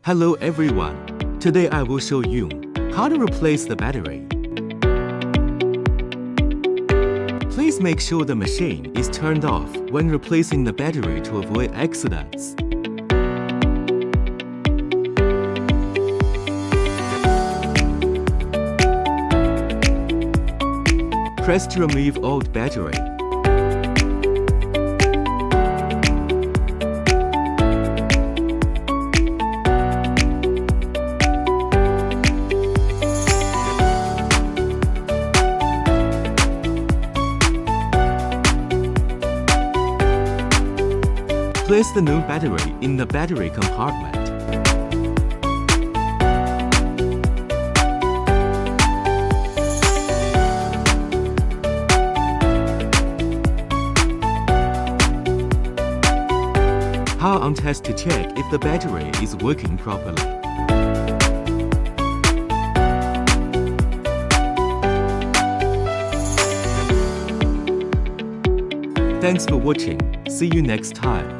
Hello everyone. Today I will show you how to replace the battery. Please make sure the machine is turned off when replacing the battery to avoid accidents. Press to remove old battery. Place the new battery in the battery compartment. Power on test to check if the battery is working properly. Thanks for watching. See you next time.